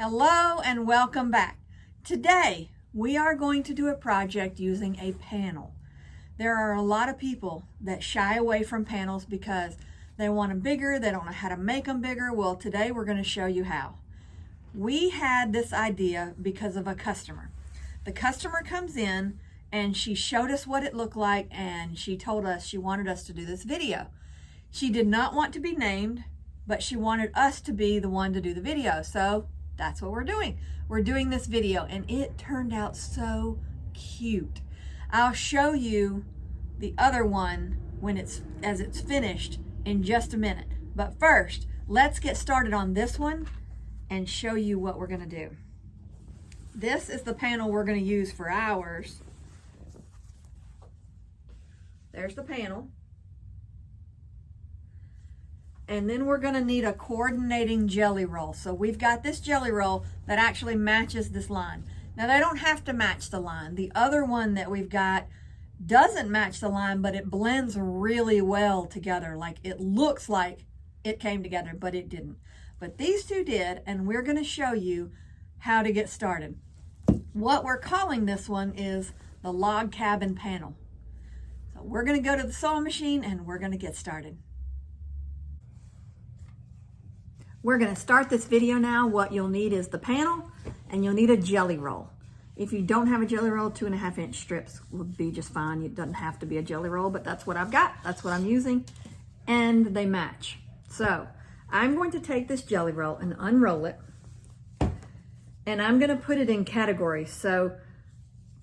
Hello and welcome back. Today we are going to do a project using a panel. There are a lot of people that shy away from panels because they want them bigger, they don't know how to make them bigger. Well, today we're going to show you how. We had this idea because of a customer. The customer comes in and she showed us what it looked like and she told us she wanted us to do this video. She did not want to be named, but she wanted us to be the one to do the video. So that's what we're doing. We're doing this video and it turned out so cute. I'll show you the other one when it's finished in just a minute. But first, let's get started on this one and show you what we're gonna do. This is the panel we're gonna use for ours. There's the panel. And then we're gonna need a coordinating jelly roll. So we've got this jelly roll that actually matches this line. Now they don't have to match the line. The other one that we've got doesn't match the line, but it blends really well together. Like it looks like it came together, but it didn't. But these two did, and we're gonna show you how to get started. What we're calling this one is the log cabin panel. So we're gonna go to the sewing machine and we're gonna get started. We're going to start this video now. What you'll need is the panel and you'll need a jelly roll. If you don't have a jelly roll, 2.5 inch strips would be just fine. It doesn't have to be a jelly roll, but that's what I've got. That's what I'm using. And they match. So I'm going to take this jelly roll and unroll it. And I'm going to put it in categories. So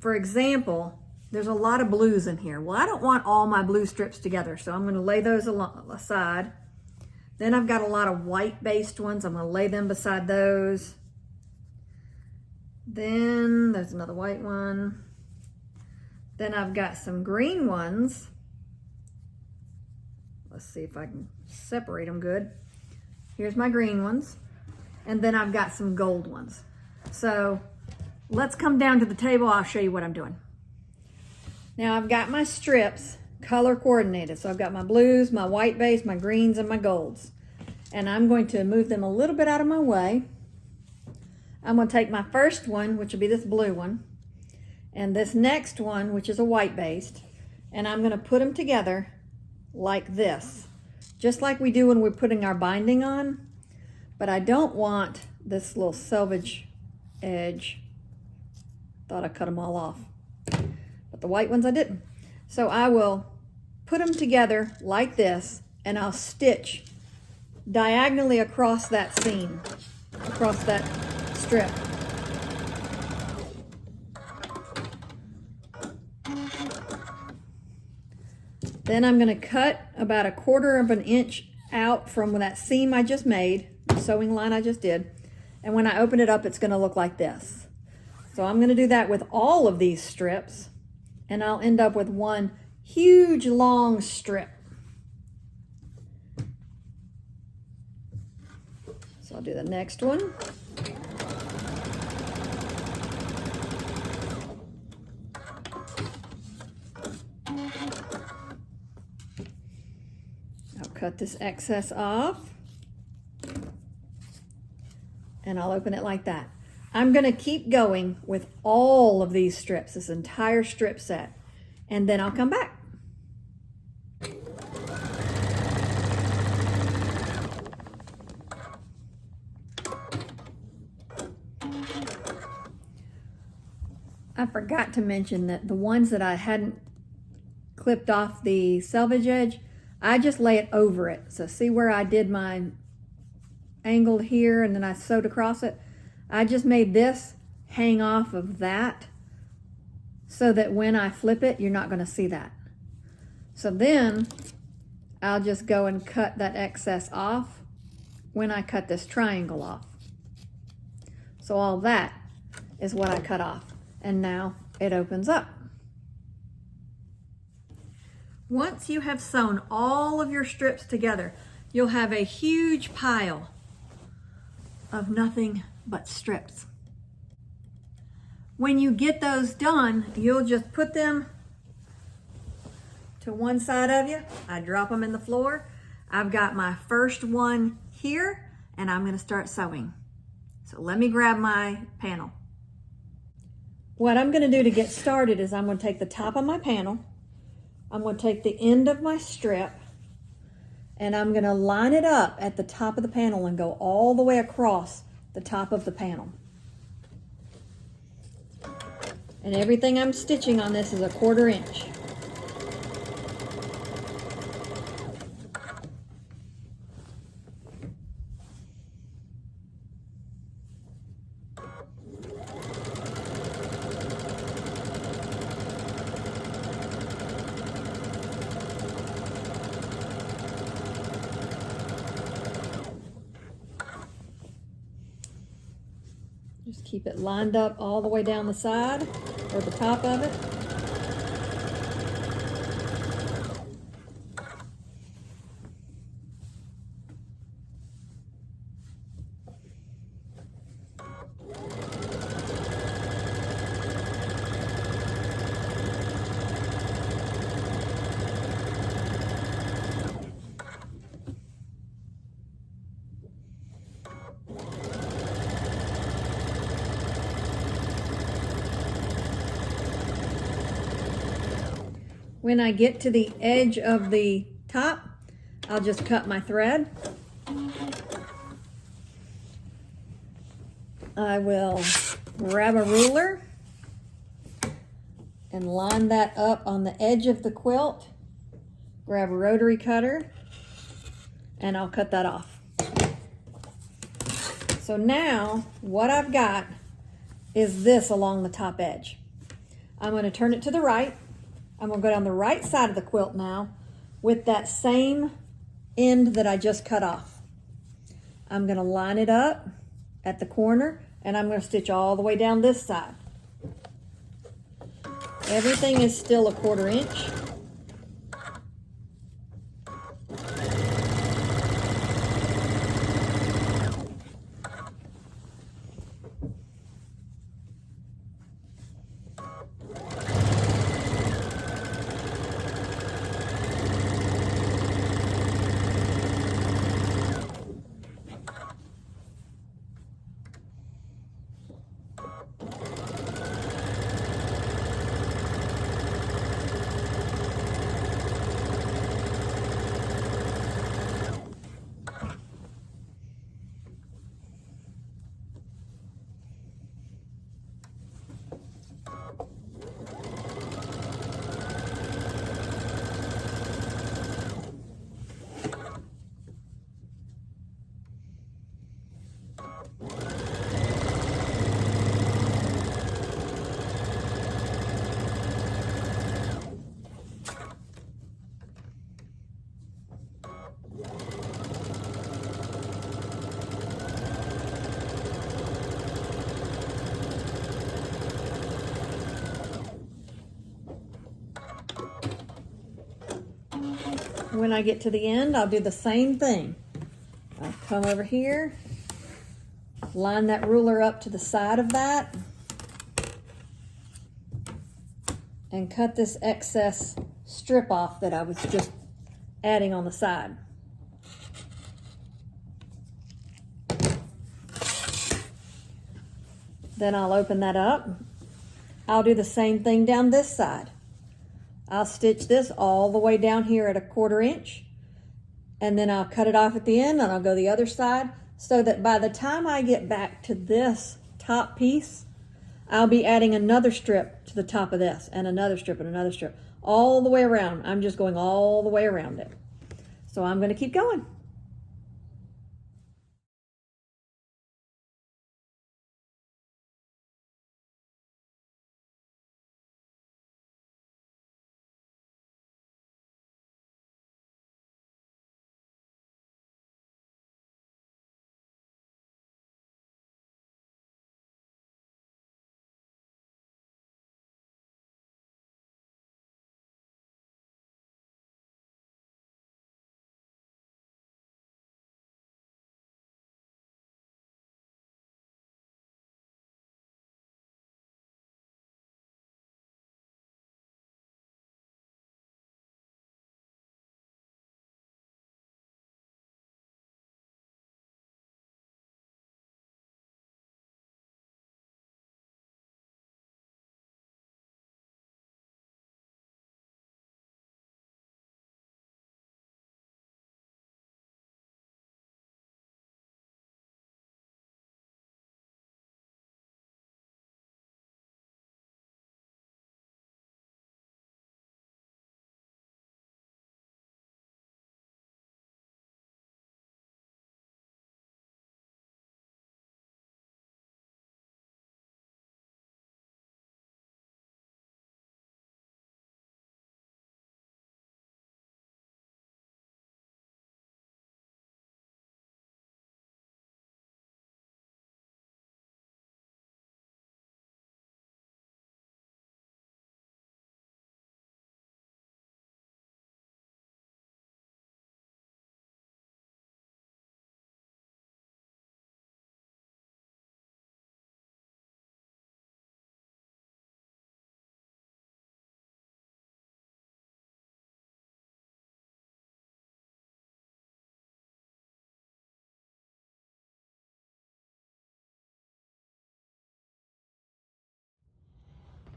for example, there's a lot of blues in here. Well, I don't want all my blue strips together. So I'm going to lay those aside. Then I've got a lot of white-based ones. I'm going to lay them beside those. Then there's another white one. Then I've got some green ones. Let's see if I can separate them good. Here's my green ones. And then I've got some gold ones. So let's come down to the table. I'll show you what I'm doing. Now I've got my strips color coordinated. So I've got my blues, my white base, my greens, and my golds. And I'm going to move them a little bit out of my way. I'm going to take my first one, which will be this blue one, and this next one, which is a white based, and I'm going to put them together like this, just like we do when we're putting our binding on. But I don't want this little selvage edge. Thought I cut them all off, but the white ones I didn't. So I will put them together like this, and I'll stitch diagonally across that seam, across that strip. Then I'm going to cut about 1/4 inch out from that seam I just made, the sewing line I just did. And when I open it up, it's going to look like this. So I'm going to do that with all of these strips, and I'll end up with one huge long strip. So I'll do the next one. I'll cut this excess off and I'll open it like that. I'm going to keep going with all of these strips, this entire strip set, and then I'll come back. I forgot to mention that the ones that I hadn't clipped off the selvage edge, I just lay it over it. So see where I did my angled here and then I sewed across it? I just made this hang off of that so that when I flip it, you're not going to see that. So then I'll just go and cut that excess off when I cut this triangle off. So all that is what I cut off. And now it opens up. Once you have sewn all of your strips together, you'll have a huge pile of nothing but strips. When you get those done, you'll just put them to one side of you. I drop them in the floor. I've got my first one here and I'm going to start sewing. So let me grab my panel. What I'm going to do to get started is I'm going to take the top of my panel, I'm going to take the end of my strip, and I'm going to line it up at the top of the panel and go all the way across the top of the panel. And everything I'm stitching on this is 1/4 inch. Just keep it lined up all the way down the side or the top of it. When I get to the edge of the top, I'll just cut my thread. I will grab a ruler and line that up on the edge of the quilt. Grab a rotary cutter and I'll cut that off. So now what I've got is this along the top edge. I'm going to turn it to the right. I'm going to go down the right side of the quilt now with that same end that I just cut off. I'm going to line it up at the corner and I'm going to stitch all the way down this side. Everything is still 1/4 inch. When I get to the end, I'll do the same thing. I'll come over here, line that ruler up to the side of that, and cut this excess strip off that I was just adding on the side. Then I'll open that up. I'll do the same thing down this side. I'll stitch this all the way down here at 1/4 inch, and then I'll cut it off at the end and I'll go the other side so that by the time I get back to this top piece, I'll be adding another strip to the top of this and another strip and another strip all the way around. I'm just going all the way around it. So I'm going to keep going.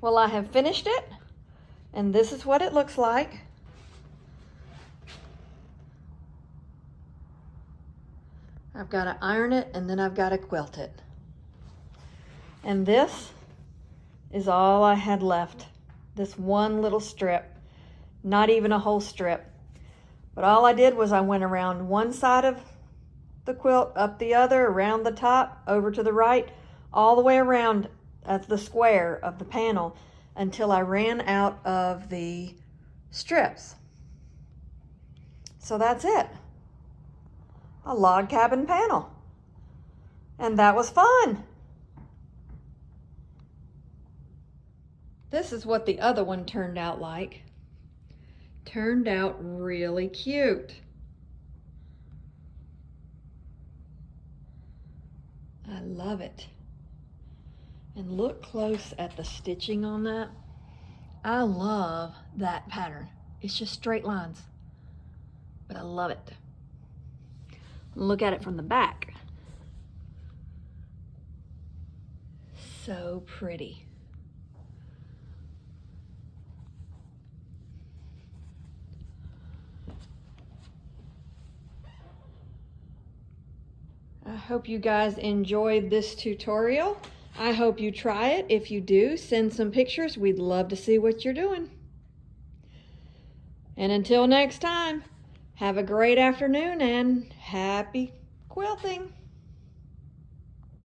Well, I have finished it, and this is what it looks like. I've got to iron it, and then I've got to quilt it. And this is all I had left. This one little strip, not even a whole strip. But all I did was I went around one side of the quilt, up the other, around the top, over to the right, all the way around at the square of the panel until I ran out of the strips. So that's it. A log cabin panel. And that was fun. This is what the other one turned out like. Turned out really cute. I love it. And look close at the stitching on that. I love that pattern. It's just straight lines, but I love it. Look at it from the back. So pretty. I hope you guys enjoyed this tutorial. I hope you try it. If you do, send some pictures. We'd love to see what you're doing. And until next time, have a great afternoon and happy quilting.